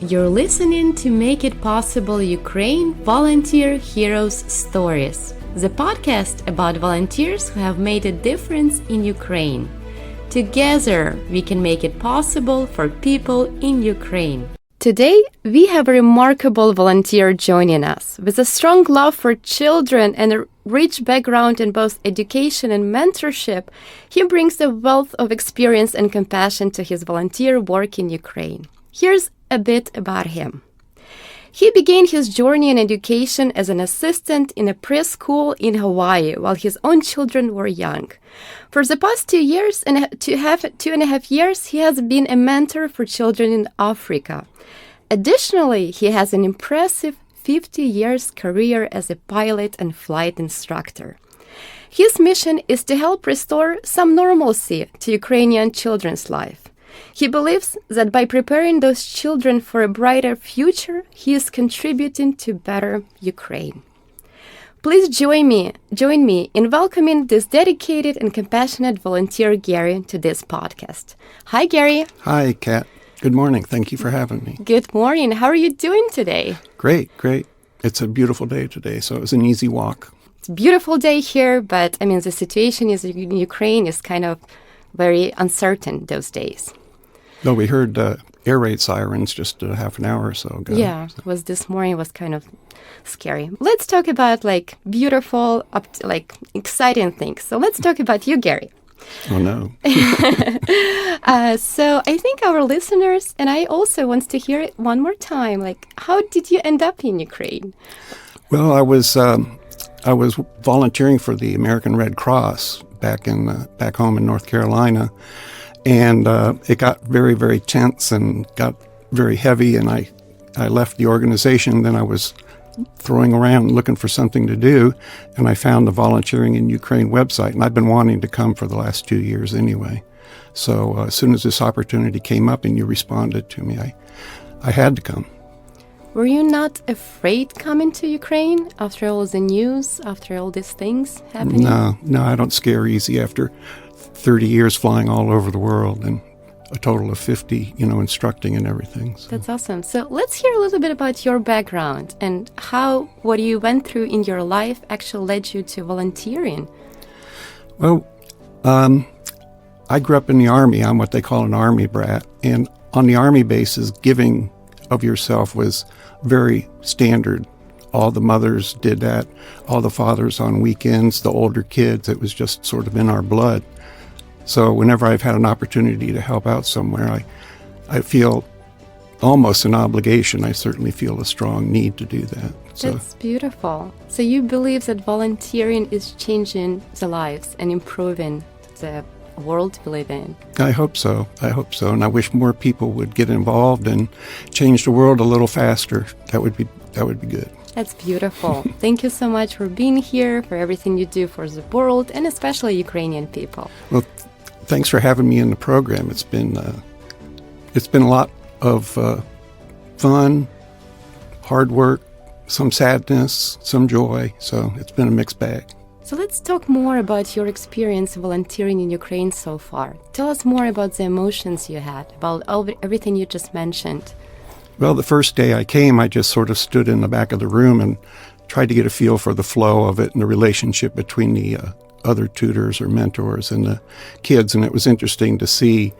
You're listening to Make It Possible Ukraine Volunteer Heroes Stories, the podcast about volunteers who have made a difference in Ukraine. Together, we can make it possible for people in Ukraine. Today, we have a remarkable volunteer joining us. With a strong love for children and a rich background in both education and mentorship, he brings a wealth of experience and compassion to his volunteer work in Ukraine. Here's a bit about him. He began his journey in education as an assistant in a preschool in Hawaii while his own children were young. For the past 2 and a half years, he has been a mentor for children in Africa. Additionally, he has an impressive 50 years career as a pilot and flight instructor. His mission is to help restore some normalcy to Ukrainian children's life. He believes that by preparing those children for a brighter future, he is contributing to better Ukraine. Please join me in welcoming this dedicated and compassionate volunteer, Gary, to this podcast. Hi, Gary. Hi, Kat. Good morning. Thank you for having me. Good morning. How are you doing today? Great. It's a beautiful day today, so it was an easy walk. It's a beautiful day here, but the situation in Ukraine is kind of very uncertain those days. No, we heard air raid sirens just a half an hour or so ago. Yeah, it was this morning. It was kind of scary. Let's talk about beautiful, exciting things. So let's talk about you, Gary. Oh, no. So I think our listeners and I also wants to hear it one more time. How did you end up in Ukraine? Well, I was volunteering for the American Red Cross back home in North Carolina. And it got very, very tense and got very heavy, and I left the organization. Then I was throwing around looking for something to do, and I found the Volunteering in Ukraine website, and I've been wanting to come for the last 2 years anyway. So as soon as this opportunity came up and you responded to me, I had to come. Were you not afraid coming to Ukraine after all the news, after all these things happening? No, I don't scare easy after 30 years flying all over the world and a total of 50, instructing and everything. So. That's awesome. So let's hear a little bit about your background and how what you went through in your life actually led you to volunteering. Well, I grew up in the Army. I'm what they call an Army brat. And on the Army bases, giving of yourself was very standard. All the mothers did that, all the fathers on weekends, the older kids. It was just sort of in our blood. So whenever I've had an opportunity to help out somewhere, I feel almost an obligation. I certainly feel a strong need to do that. So. That's beautiful. So you believe that volunteering is changing the lives and improving the world we live in? I hope so. And I wish more people would get involved and change the world a little faster. That would be good. That's beautiful. Thank you so much for being here, for everything you do for the world, and especially Ukrainian people. Well, thanks for having me in the program. It's been a lot of fun, hard work, some sadness, some joy. So it's been a mixed bag. So let's talk more about your experience volunteering in Ukraine so far. Tell us more about the emotions you had, about everything you just mentioned. Well, the first day I came, I just sort of stood in the back of the room and tried to get a feel for the flow of it and the relationship between the other tutors or mentors and the kids. And it was interesting to see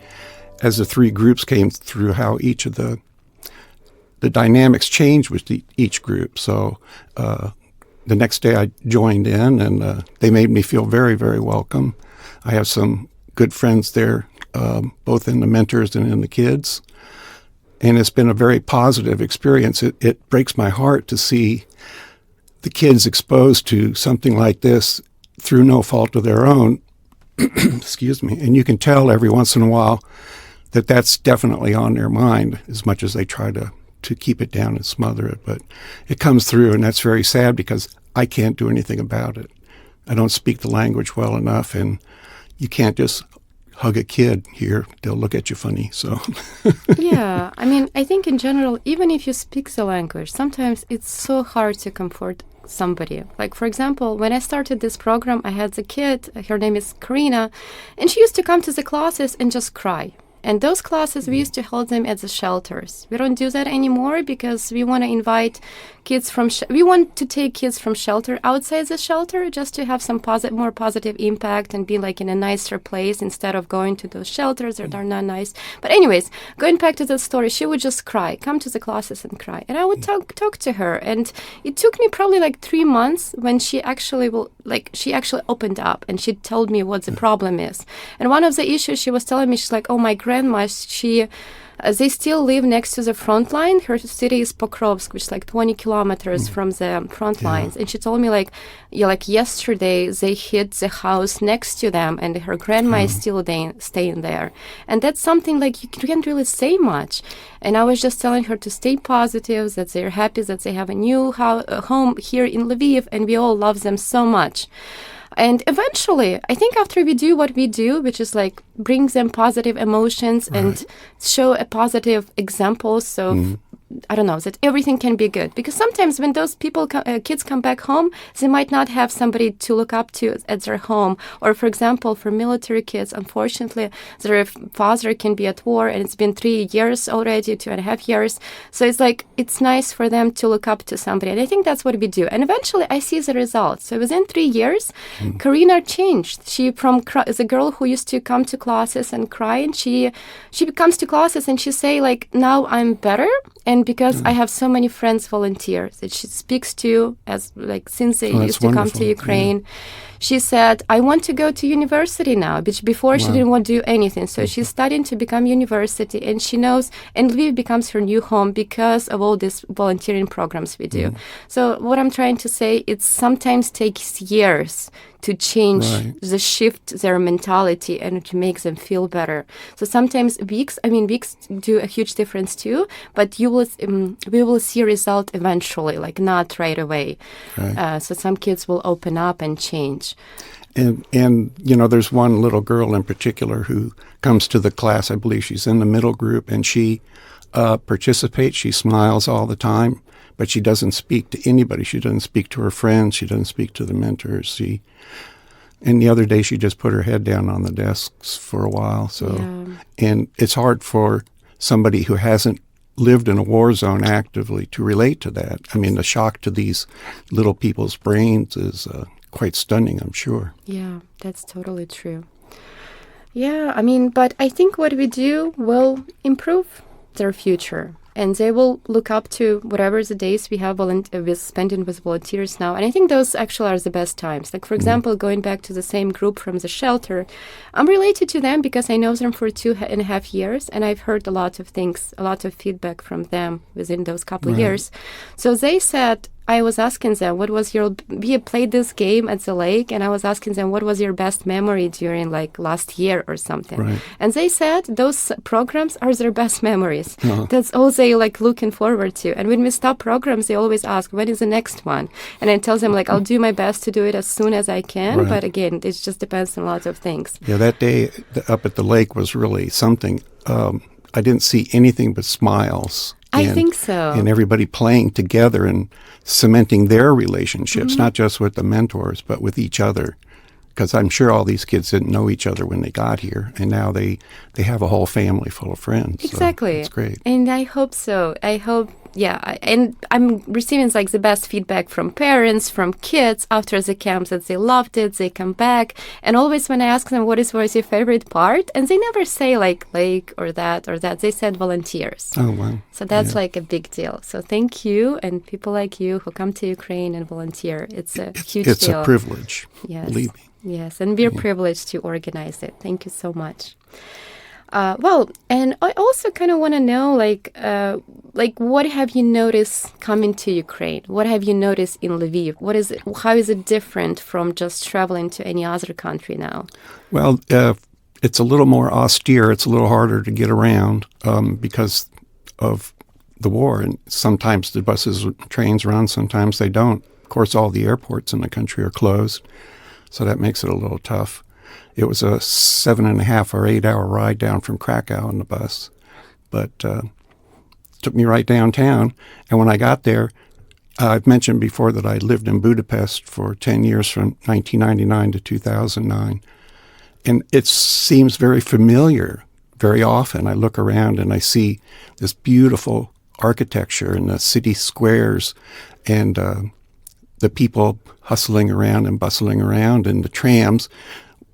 as the three groups came through how each of the dynamics changed with each group. So the next day I joined in and they made me feel very, very welcome. I have some good friends there, both in the mentors and in the kids. And it's been a very positive experience. It breaks my heart to see the kids exposed to something like this through no fault of their own. Excuse me. And you can tell every once in a while that that's definitely on their mind as much as they try to keep it down and smother it. But it comes through, and that's very sad because I can't do anything about it. I don't speak the language well enough, and you can't just hug a kid here. They'll look at you funny. So yeah, I think in general, even if you speak the language, sometimes it's so hard to comfort somebody. Like, for example, when I started this program, I had a kid, her name is Karina, and she used to come to the classes and just cry. And those classes, we used to hold them at the shelters. We don't do that anymore because we want to invite kids from, we want to take kids from shelter outside the shelter just to have some more positive impact and be like in a nicer place instead of going to those shelters that are not nice. But anyways, going back to the story, she would just cry, come to the classes and cry. And I would talk to her. And it took me probably like 3 months when she actually opened up and she told me what the problem is. And one of the issues she was telling me, she's like, oh, my grandma, they still live next to the front line. Her city is Pokrovsk, which is like 20 kilometers from the front lines. And she told me like yesterday they hit the house next to them and her grandma is still staying there. And that's something like you can't really say much. And I was just telling her to stay positive, that they're happy that they have a new home here in Lviv and we all love them so much. And eventually, I think after we do what we do, which is like bring them positive emotions and show a positive examples of, I don't know, that everything can be good. Because sometimes when those kids come back home, they might not have somebody to look up to at their home. Or, for example, for military kids, unfortunately, their father can be at war and it's been 3 years already, 2.5 years. So it's like, it's nice for them to look up to somebody. And I think that's what we do. And eventually I see the results. So within 3 years, Karina changed. She is a girl who used to come to classes and cry. And she comes to classes and she say like, now I'm better. And because I have so many friends volunteers that she speaks to as like since they used to come to Ukraine. She said, I want to go to university now, which before she didn't want to do anything. So she's studying to become university and she knows, and Lviv becomes her new home because of all these volunteering programs we do. So what I'm trying to say, it sometimes takes years to change the shift their mentality and to make them feel better. So sometimes weeks do a huge difference too, but we will see a result eventually, like not right away. So some kids will open up and change. And you know, there's one little girl in particular who comes to the class. I believe she's in the middle group, and she participates. She smiles all the time, but she doesn't speak to anybody. She doesn't speak to her friends. She doesn't speak to the mentors. And the other day, she just put her head down on the desks for a while. So, and it's hard for somebody who hasn't lived in a war zone actively to relate to that. I mean, the shock to these little people's brains is quite stunning, I'm sure. Yeah, that's totally true. Yeah, I mean, but I think what we do will improve their future. And they will look up to whatever the days we have spending with volunteers now. And I think those actually are the best times. Like, for example, going back to the same group from the shelter, I'm related to them because I know them for 2.5 years. And I've heard a lot of things, a lot of feedback from them within those couple of years. So they said, I was asking them, we played this game at the lake, and I was asking them, what was your best memory during like last year or something? And they said those programs are their best memories. That's all they like looking forward to. And when we stop programs, they always ask, when is the next one? And I tell them like, I'll do my best to do it as soon as I can. But again, it just depends on lots of things. Yeah, that day up at the lake was really something. I didn't see anything but smiles. I think so. And everybody playing together and cementing their relationships, not just with the mentors, but with each other. Because I'm sure all these kids didn't know each other when they got here. And now they have a whole family full of friends. Exactly. So that's great. And I hope so. And I'm receiving like the best feedback from parents, from kids after the camps that they loved it, they come back. And always when I ask them what was your favorite part, and they never say like lake or that, they said volunteers. Oh, wow. So that's like a big deal. So thank you, and people like you who come to Ukraine and volunteer. It's a huge deal. It's a privilege, believe me. Yes, and we're privileged to organize it. Thank you so much. And I also kind of want to know, what have you noticed coming to Ukraine? What have you noticed in Lviv? How is it different from just traveling to any other country now? Well, it's a little more austere. It's a little harder to get around because of the war. And sometimes the buses and trains run, sometimes they don't. Of course, all the airports in the country are closed, so that makes it a little tough. It was a 7.5 or 8 hour ride down from Krakow on the bus, but took me right downtown. And when I got there, I've mentioned before that I lived in Budapest for 10 years from 1999 to 2009. And it seems very familiar very often I look around and I see this beautiful architecture and the city squares and the people hustling around and bustling around, and the trams,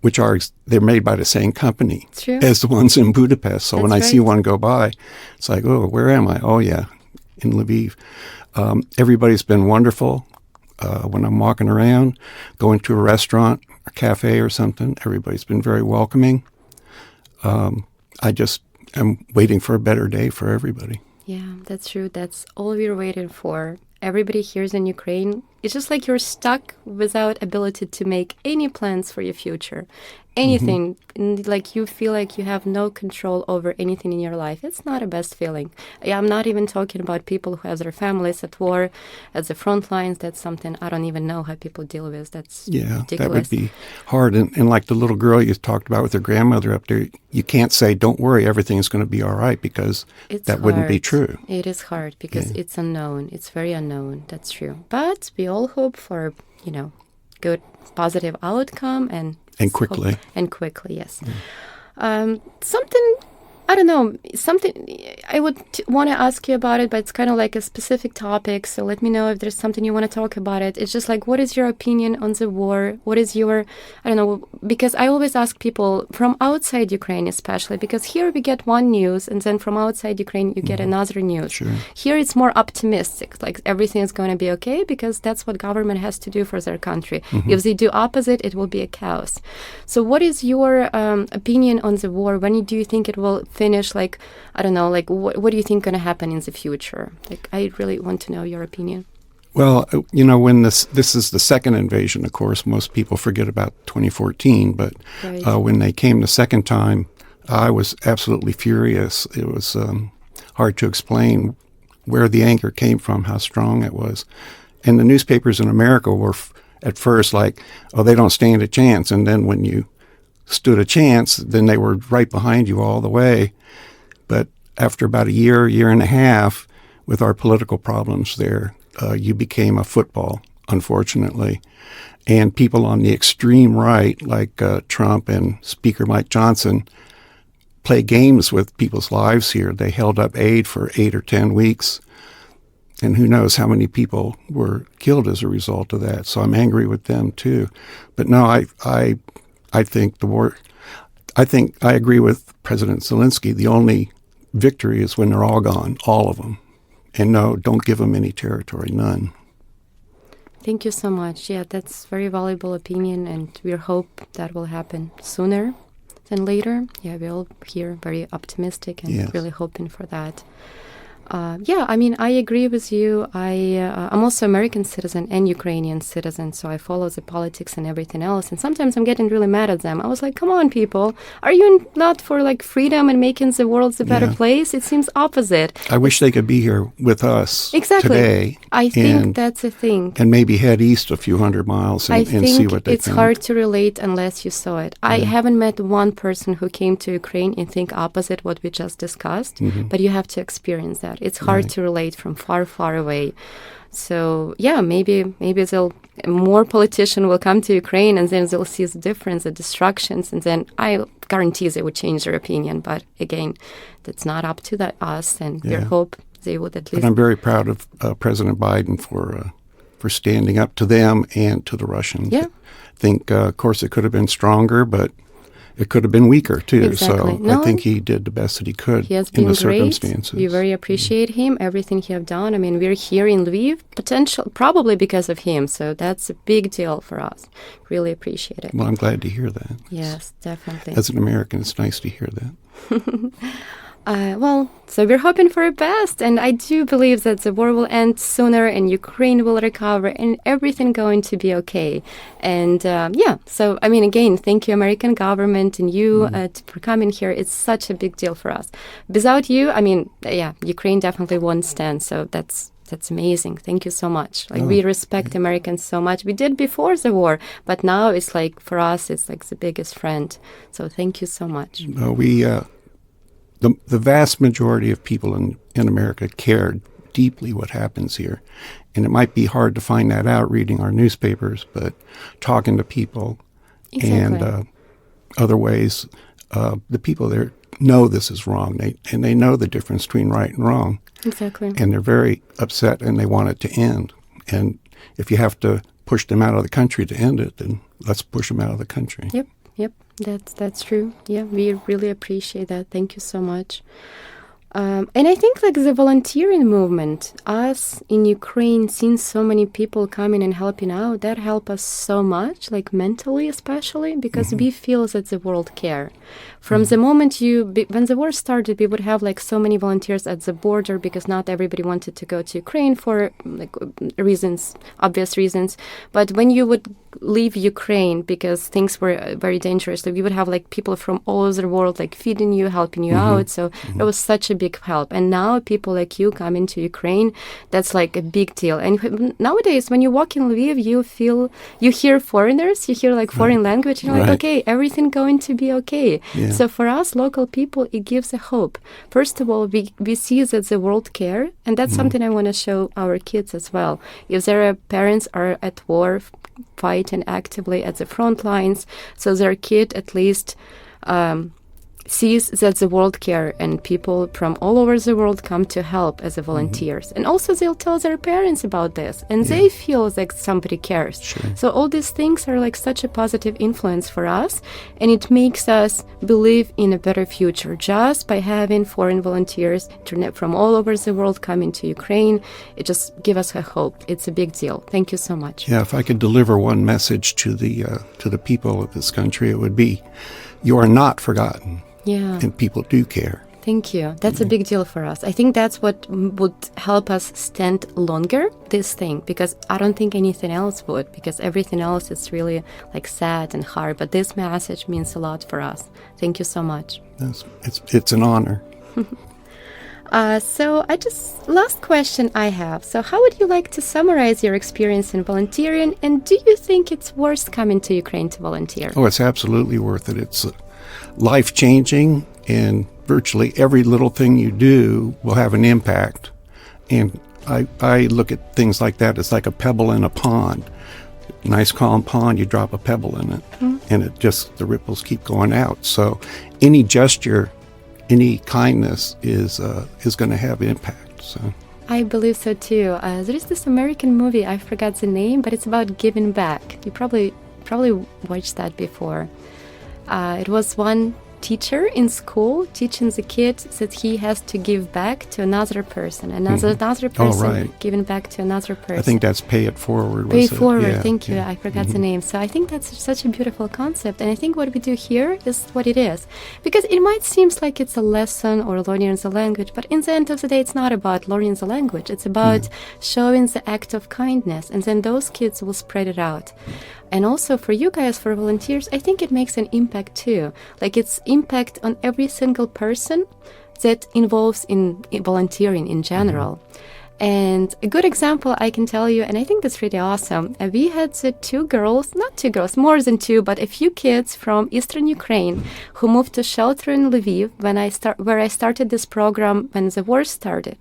which they're made by the same company as the ones in Budapest. So when I see one go by, it's like, oh, where am I? Oh, yeah, in Lviv. Everybody's been wonderful. When I'm walking around, going to a restaurant, a cafe or something, everybody's been very welcoming. I just am waiting for a better day for everybody. Yeah, that's true. That's all we're waiting for. Everybody here in Ukraine, it's just like you're stuck without ability to make any plans for your future. Anything, like you feel like you have no control over anything in your life. It's not a best feeling. I'm not even talking about people who have their families at war, at the front lines. That's something I don't even know how people deal with. That's ridiculous. That would be hard. And like the little girl you talked about with her grandmother up there, you can't say, don't worry, everything's going to be all right, because wouldn't be true. It is hard because it's unknown. It's very unknown. That's true. But we all hope for, good, positive outcome and quickly. And quickly, yes. Something, I don't know, I would want to ask you about it, but it's kind of like a specific topic. So let me know if there's something you want to talk about it. It's just like, what is your opinion on the war? What is your, I don't know, because I always ask people from outside Ukraine, especially, because here we get one news and then from outside Ukraine, you get another news. Sure. Here it's more optimistic, like everything is going to be okay because that's what government has to do for their country. If they do opposite, it will be a chaos. So what is your opinion on the war? When do you think it will finish? Like, I don't know, like what do you think going to happen in the future? Like, I really want to know your opinion. Well, when this is the second invasion, of course, most people forget about 2014, but when they came the second time, I was absolutely furious. It was hard to explain where the anger came from, how strong it was. And the newspapers in America were at first like, oh, they don't stand a chance. And then when you stood a chance, then they were right behind you all the way. But after about a year and a half, with our political problems there, you became a football, unfortunately. And people on the extreme right, like Trump and Speaker Mike Johnson, play games with people's lives here. They held up aid for 8 or 10 weeks. And who knows how many people were killed as a result of that. So I'm angry with them, too. But no, I think the war, I agree with President Zelensky. The only victory is when they're all gone, all of them. And no, don't give them any territory, none. Thank you so much. Yeah, that's very valuable opinion, and we hope that will happen sooner than later. Yeah, we're all here very optimistic and really hoping for that. I agree with you. I'm also American citizen and Ukrainian citizen, so I follow the politics and everything else. And sometimes I'm getting really mad at them. I was like, come on, people. Are you not for like freedom and making the world a better place? It seems opposite. I wish they could be here with us today. I think that's a thing. And maybe head east a few hundred miles and see what they think. I think it's hard to relate unless you saw it. I haven't met one person who came to Ukraine and think opposite what we just discussed, but you have to experience that. It's hard to relate from far, far away. So, maybe more politicians will come to Ukraine and then they'll see the difference, the destructions, and then I guarantee they would change their opinion. But again, that's not up to us, and we hope they would at least. But I'm very proud of President Biden for standing up to them and to the Russians. Yeah. I think, of course, it could have been stronger, but it could have been weaker, too. Exactly. So I think he did the best that he could in the circumstances. We very appreciate him, everything he have done. I mean, we're here in Lviv, probably because of him. So that's a big deal for us. Really appreciate it. Well, I'm glad to hear that. Yes, definitely. As an American, it's nice to hear that. So we're hoping for the best, and I do believe that the war will end sooner and Ukraine will recover and everything going to be okay. And so I mean, again, thank you, American government, and you for coming here. It's such a big deal for us. Without you, I mean, Ukraine definitely won't stand. So that's amazing. Thank you so much. We respect Americans so much. We did before the war, but now it's like, for us, it's like the biggest friend. So thank you so much. The vast majority of people in America care deeply what happens here. And it might be hard to find that out reading our newspapers, but talking to people and other ways, the people there know this is wrong. They know the difference between right and wrong. Exactly. And they're very upset and they want it to end. And if you have to push them out of the country to end it, then let's push them out of the country. Yep. That's true. Yeah, we really appreciate that. Thank you so much. And I think like the volunteering movement, us in Ukraine, seeing so many people coming and helping out, that helped us so much, like mentally especially, because we feel that the world care. From the moment when the war started, we would have like so many volunteers at the border because not everybody wanted to go to Ukraine for like obvious reasons. But when you would leave Ukraine because things were very dangerous, so we would have like people from all over the world like feeding you, helping you out. So it was such a big help. And now people like you come into Ukraine, that's like a big deal. And nowadays when you walk in Lviv, you hear foreigners, you hear like foreign language, and you're like, okay, everything going to be okay. Yeah. So for us local people, it gives a hope. First of all, we see that the world care, and that's something I want to show our kids as well. If their parents are at war, fighting actively at the front lines, so their kid at least sees that the world care and people from all over the world come to help as volunteers. And also they'll tell their parents about this, and they feel like somebody cares. Sure. So all these things are like such a positive influence for us, and it makes us believe in a better future just by having foreign volunteers from all over the world coming to Ukraine. It just gives us a hope. It's a big deal. Thank you so much. Yeah, if I could deliver one message to the people of this country, it would be, you are not forgotten. Yeah. And people do care. Thank you. That's a big deal for us. I think that's what would help us stand longer, this thing, because I don't think anything else would, because everything else is really like sad and hard. But this message means a lot for us. Thank you so much. It's an honor. So last question I have. So how would you like to summarize your experience in volunteering? And do you think it's worth coming to Ukraine to volunteer? Oh, it's absolutely worth it. It's life-changing, and virtually every little thing you do will have an impact. And I look at things like that as like a pebble in a pond. Nice calm pond, you drop a pebble in it, and the ripples keep going out. So any gesture, any kindness is going to have impact. So I believe so too. There is this American movie, I forgot the name, but it's about giving back. You probably watched that before. It was one teacher in school teaching the kid that he has to give back to another person, another person giving back to another person. I think that's Pay It Forward. Pay It Forward, thank you. I forgot the name. So I think that's such a beautiful concept, and I think what we do here is what it is. Because it might seem like it's a lesson or learning the language, but in the end of the day, it's not about learning the language. It's about showing the act of kindness, and then those kids will spread it out. And also for you guys, for volunteers, I think it makes an impact too. Like it's impact on every single person that involves in volunteering in general. And a good example I can tell you, and I think that's really awesome. We had more than two, but a few kids from Eastern Ukraine who moved to shelter in Lviv where I started this program when the war started.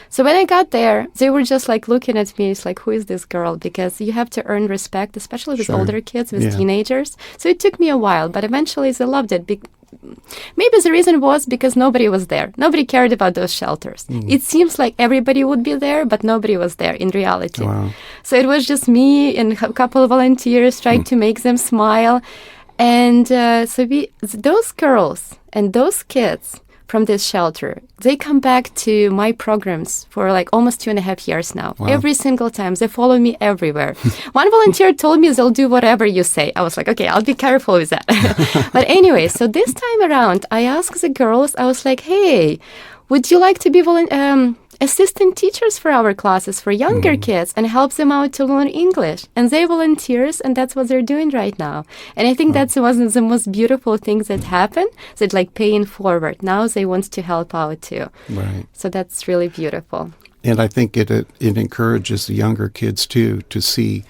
So when I got there, they were just like looking at me. It's like, who is this girl? Because you have to earn respect, especially with older kids, with teenagers. So it took me a while, but eventually they loved it. Maybe the reason was because nobody was there. Nobody cared about those shelters. It seems like everybody would be there, but nobody was there in reality. Wow. So it was just me and a couple of volunteers trying to make them smile. And those girls and those kids from this shelter, they come back to my programs for like almost 2.5 years now. Wow. Every single time. They follow me everywhere. One volunteer told me they'll do whatever you say. I was like, okay, I'll be careful with that. But anyway, so this time around, I asked the girls, I was like, hey, would you like to be assistant teachers for our classes for younger kids and help them out to learn English? And they volunteers, and that's what they're doing right now. And I think that's one of the most beautiful things that happen, that like paying forward. Now they want to help out too. Right. So that's really beautiful. And I think it encourages the younger kids too to see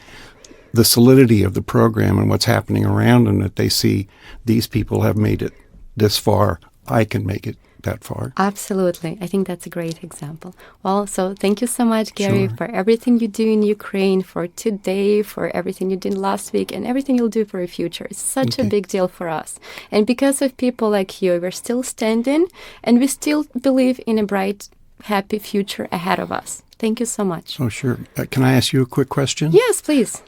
the solidity of the program and what's happening around them, that they see these people have made it this far, I can make it that far. Absolutely. I think that's a great example. Well, so thank you so much, Gary, for everything you do in Ukraine, for today, for everything you did last week, and everything you'll do for the future. It's such a big deal for us. And because of people like you, we're still standing, and we still believe in a bright, happy future ahead of us. Thank you so much. Oh, sure. Can I ask you a quick question? Yes, please.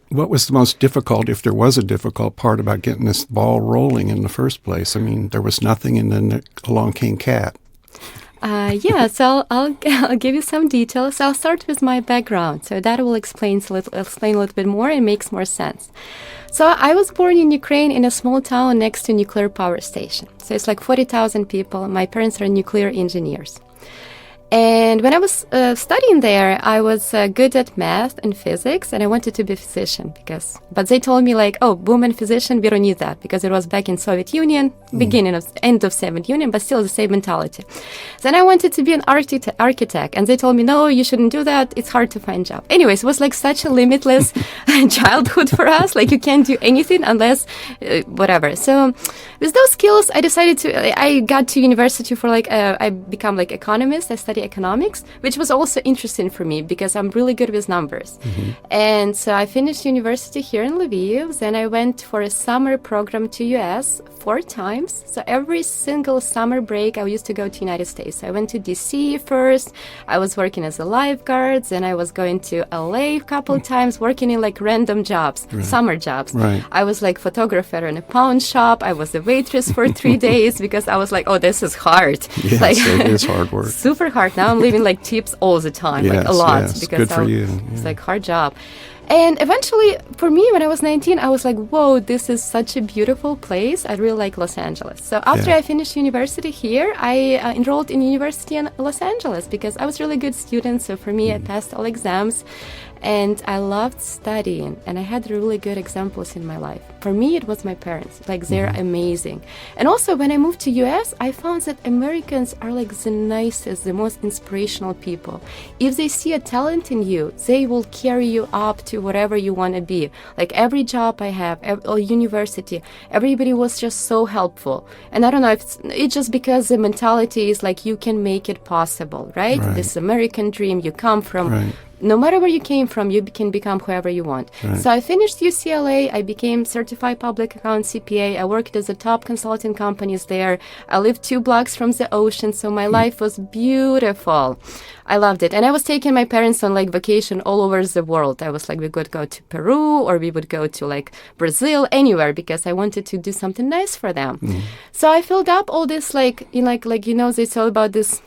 What was the most difficult, if there was a difficult part about getting this ball rolling in the first place? I mean, there was nothing, and then along came Kat. So I'll give you some details. I'll start with my background, so that will explain a little bit more and makes more sense. So I was born in Ukraine in a small town next to a nuclear power station. So it's like 40,000 people. My parents are nuclear engineers. And when I was studying there, I was good at math and physics, and I wanted to be a physician but they told me like, oh, woman physician, we don't need that, because it was back in Soviet Union, end of Soviet Union, but still the same mentality. Then I wanted to be an architect, and they told me, no, you shouldn't do that. It's hard to find job. Anyways, it was like such a limitless childhood for us. Like you can't do anything unless whatever. So with those skills, I got to university for I become like economist. I studied economics, which was also interesting for me because I'm really good with numbers. And so I finished university here in Lviv. Then I went for a summer program to US 4 times. So every single summer break, I used to go to United States. So I went to DC first. I was working as a lifeguard. Then I was going to LA a couple times, working in like random jobs, summer jobs. I was like photographer in a pawn shop. I was a waitress for 3 days because I was like, oh, this is hard. Yes, like, it is hard work. Super hard. Now I'm living like tips all the time, like a lot. Yes, because good for you. It's like hard job. And eventually, for me, when I was 19, I was like, whoa, this is such a beautiful place. I really like Los Angeles. So after I finished university here, I enrolled in university in Los Angeles because I was a really good student. So for me, I passed all exams. And I loved studying, and I had really good examples in my life. For me, it was my parents. Like, they're amazing. And also, when I moved to US, I found that Americans are like the nicest, the most inspirational people. If they see a talent in you, they will carry you up to whatever you want to be. Like, every job I have, university, everybody was just so helpful. And I don't know if it's just because the mentality is like, you can make it possible, right? This American dream, you come from... No matter where you came from, you can become whoever you want. So I finished UCLA. I became certified public account CPA. I worked as a top consulting companies there. I lived 2 blocks from the ocean, so my life was beautiful. I loved it. And I was taking my parents on like vacation all over the world. I was like, we could go to Peru or we would go to like Brazil, anywhere, because I wanted to do something nice for them. So I filled up all this they tell about this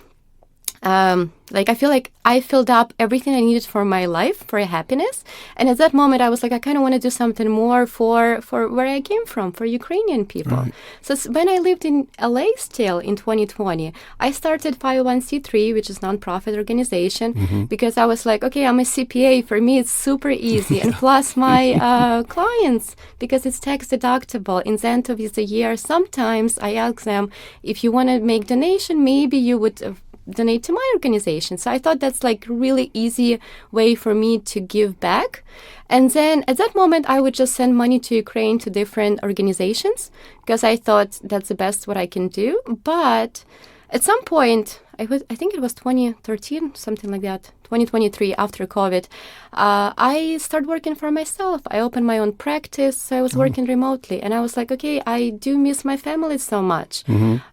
I feel like I filled up everything I needed for my life, for happiness. And at that moment, I was like, I kind of want to do something more for where I came from, for Ukrainian people. So when I lived in LA still in 2020, I started 501c3, which is nonprofit organization, because I was like, okay, I'm a CPA. For me, it's super easy. And plus my clients, because it's tax deductible in the end of the year, sometimes I ask them, if you want to make donation, maybe you would donate to my organization. So I thought that's like really easy way for me to give back. And then at that moment, I would just send money to Ukraine to different organizations because I thought that's the best what I can do. But at some point, I think it was 2013, something like that, 2023, after COVID, I started working for myself. I opened my own practice, so I was working remotely. And I was like, okay, I do miss my family so much.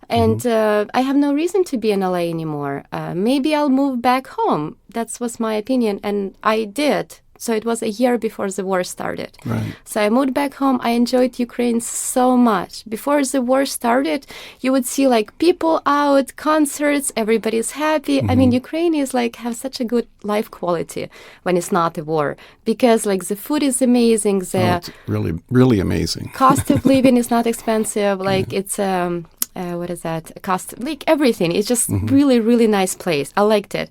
And I have no reason to be in LA anymore. Maybe I'll move back home. That was my opinion, and I did. So it was a year before the war started. So I moved back home. I enjoyed Ukraine so much. Before the war started, you would see like people out, concerts, everybody's happy. I mean, Ukraine is like have such a good life quality when it's not a war because like the food is amazing. It's really, really amazing. Cost of living is not expensive. Like it's what is that? Cost, like everything. It's just really, really nice place. I liked it.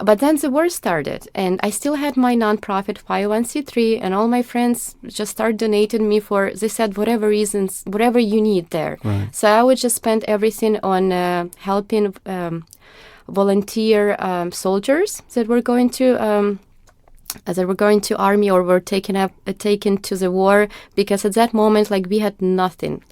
But then the war started, and I still had my nonprofit 501c3, and all my friends just started donating me for, they said, whatever reasons, whatever you need there. So I would just spend everything on helping volunteer soldiers that were going to as they were going to army or were taken to the war, because at that moment, like, we had nothing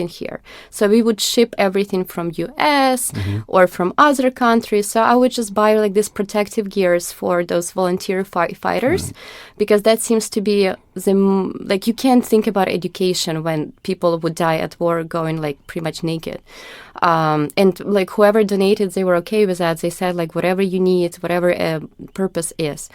here. So we would ship everything from US or from other countries. So I would just buy like these protective gears for those volunteer fighters, because that seems to be like, you can't think about education when people would die at war going like pretty much naked. And like whoever donated, they were okay with that. They said like, whatever you need, whatever purpose is.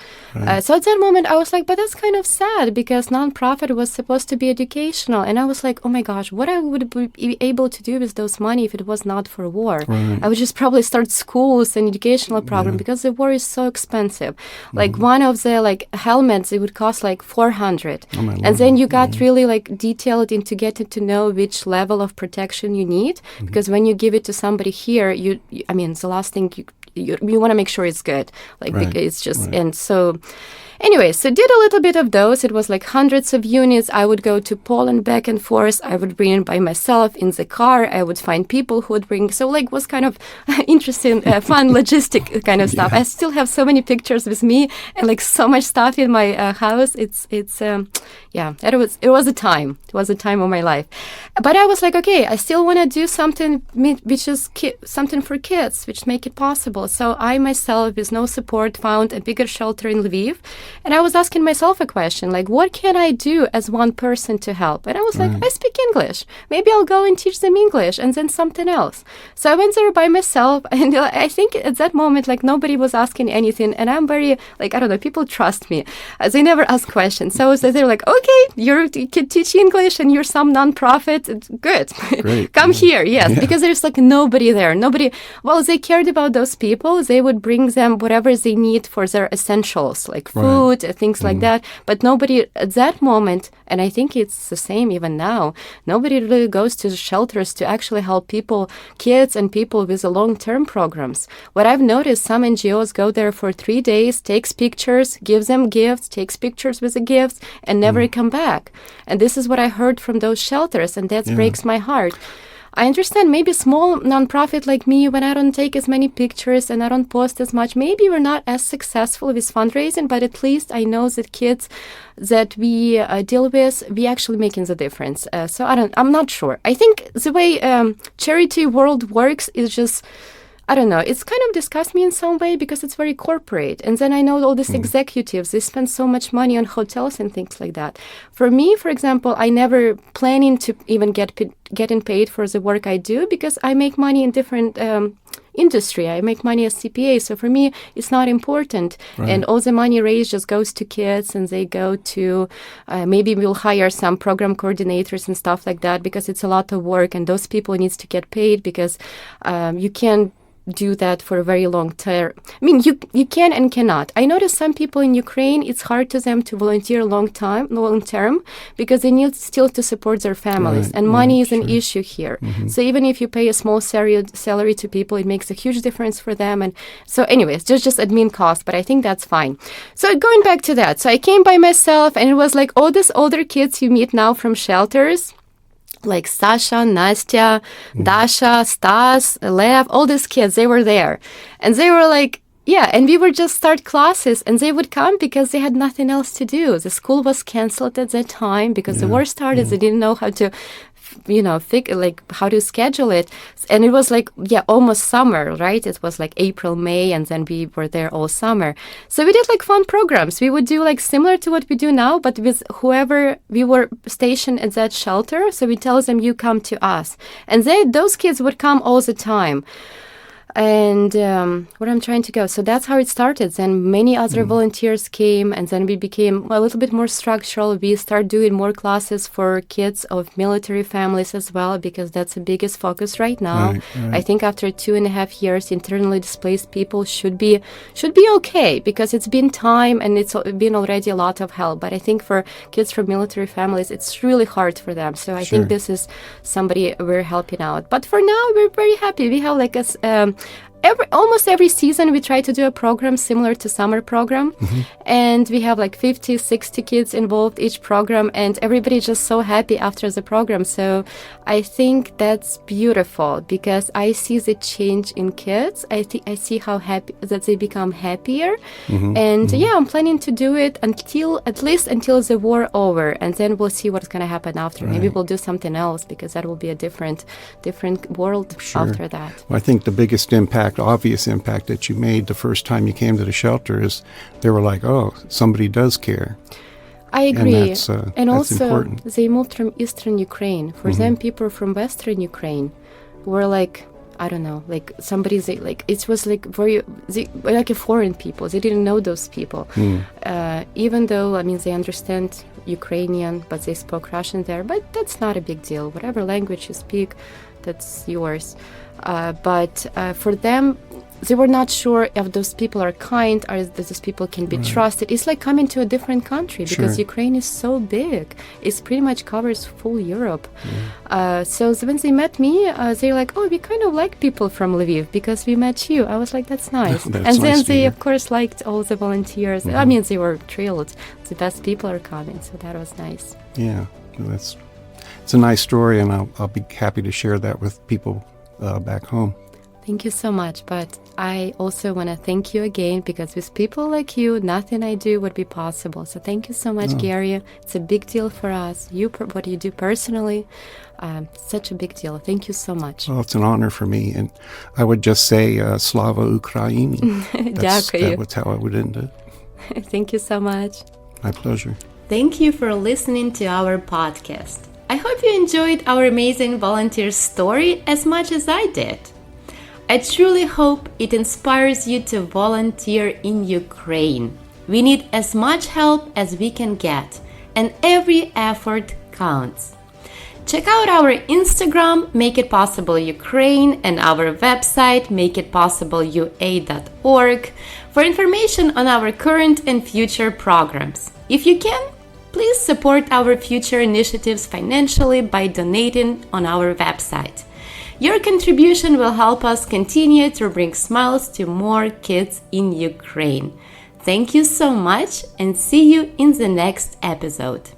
So at that moment, I was like, but that's kind of sad, because nonprofit was supposed to be educational. And I was like, oh my gosh, what I would be able to do with those money if it was not for war? I would just probably start schools and educational program, because the war is so expensive. Like one of the like helmets, it would cost like $400. And then you got really like detailed into getting to know which level of protection you need, because when you give it to somebody here, I mean, it's the last thing you want to make sure it's good. Like, it's just, and so anyway, so did a little bit of those. It was like hundreds of units. I would go to Poland back and forth. I would bring it by myself in the car. I would find people who would bring. So like, was kind of interesting, fun logistic kind of stuff. I still have so many pictures with me and like so much stuff in my house. It was a time. It was a time of my life. But I was like, okay, I still want to do something which is something for kids, which make it possible. So I myself, with no support, found a bigger shelter in Lviv. And I was asking myself a question, like, what can I do as one person to help? And I was like, I speak English. Maybe I'll go and teach them English and then something else. So I went there by myself. And I think at that moment, like, nobody was asking anything. And I'm very, like, I don't know, people trust me. They never ask questions. So they're like, okay, you can teach English and you're some nonprofit. Good. Come here. Yes. Because there's like nobody there. Well, they cared about those people. They would bring them whatever they need for their essentials, like food, things like that. But nobody at that moment, and I think it's the same even now, nobody really goes to the shelters to actually help people, kids and people with the long-term programs. What I've noticed, some NGOs go there for 3 days, takes pictures, gives them gifts, takes pictures with the gifts, and never come back. And this is what I heard from those shelters, and that breaks my heart. I understand maybe small nonprofit like me, when I don't take as many pictures and I don't post as much, maybe we're not as successful with fundraising, but at least I know that kids that we deal with, we actually making the difference. So I'm not sure. I think the way charity world works is just, I don't know, it's kind of disgusts me in some way because it's very corporate. And then I know all these executives, they spend so much money on hotels and things like that. For me, for example, I never planning to even getting paid for the work I do, because I make money in different industry. I make money as CPA. So for me, it's not important. And all the money raised just goes to kids, and they go to, maybe we'll hire some program coordinators and stuff like that, because it's a lot of work and those people needs to get paid, because you can't do that for a very long term. I mean, you can and cannot. I notice some people in Ukraine, it's hard to them to volunteer long term, because they need still to support their families, and money is an issue here. So even if you pay a small salary to people, it makes a huge difference for them. And so anyways, just admin cost, but I think that's fine. So going back to that, so I came by myself, and it was like all these older kids you meet now from shelters, like Sasha, Nastya, Dasha, Stas, Lev, all these kids, they were there. And they were like, and we would just start classes, and they would come because they had nothing else to do. The school was canceled at that time because the war started. They didn't know how to, how to schedule it. And it was like, almost summer, right? It was like April, May, and then we were there all summer. So we did like fun programs. We would do like similar to what we do now, but with whoever we were stationed at that shelter. So we tell them, you come to us. And those kids would come all the time. And where I'm trying to go. So that's how it started. Then many other volunteers came, and then we became a little bit more structural. We started doing more classes for kids of military families as well, because that's the biggest focus right now. I think after 2.5 years, internally displaced people should be okay, because it's been time and it's been already a lot of help. But I think for kids from military families, it's really hard for them. So I think this is somebody we're helping out. But for now, we're very happy. We have like almost every season we try to do a program similar to summer program, and we have like 50, 60 kids involved each program, and everybody just so happy after the program. So I think that's beautiful because I see the change in kids. I see how happy that they become happier, and I'm planning to do it at least until the war over, and then we'll see what's going to happen after. Right. Maybe we'll do something else because that will be a different world after that. Well, I think the biggest obvious impact that you made the first time you came to the shelter is they were like, oh, somebody does care. I agree. And also, important. They moved from Eastern Ukraine. For them, people from Western Ukraine were like, I don't know, like it was like like a foreign people. They didn't know those people. Even though, I mean, they understand Ukrainian, but they spoke Russian there. But that's not a big deal. Whatever language you speak, that's yours. But for them, they were not sure if those people are kind or if those people can be trusted. It's like coming to a different country because Ukraine is so big. It pretty much covers full Europe. So when they met me, they're like, oh, we kind of like people from Lviv because we met you. I was like, that's nice. That's and then nice they, of course, liked all the volunteers. I mean, they were thrilled. The best people are coming, so that was nice. Yeah, it's a nice story, and I'll be happy to share that with people back home. Thank you so much, but I also want to thank you again because with people like you, nothing I do would be possible. So thank you so much, Gary. It's a big deal for us. What you do personally, such a big deal. Thank you so much. Well, it's an honor for me, and I would just say, Slava Ukraini. That's how I would end it. Thank you so much. My pleasure. Thank you for listening to our podcast. I hope you enjoyed our amazing volunteer story as much as I did. I truly hope it inspires you to volunteer in Ukraine. We need as much help as we can get, and every effort counts. Check out our Instagram, Make It Possible Ukraine, and our website, makeitpossibleua.org, for information on our current and future programs. If you can, please support our future initiatives financially by donating on our website. Your contribution will help us continue to bring smiles to more kids in Ukraine. Thank you so much, and see you in the next episode.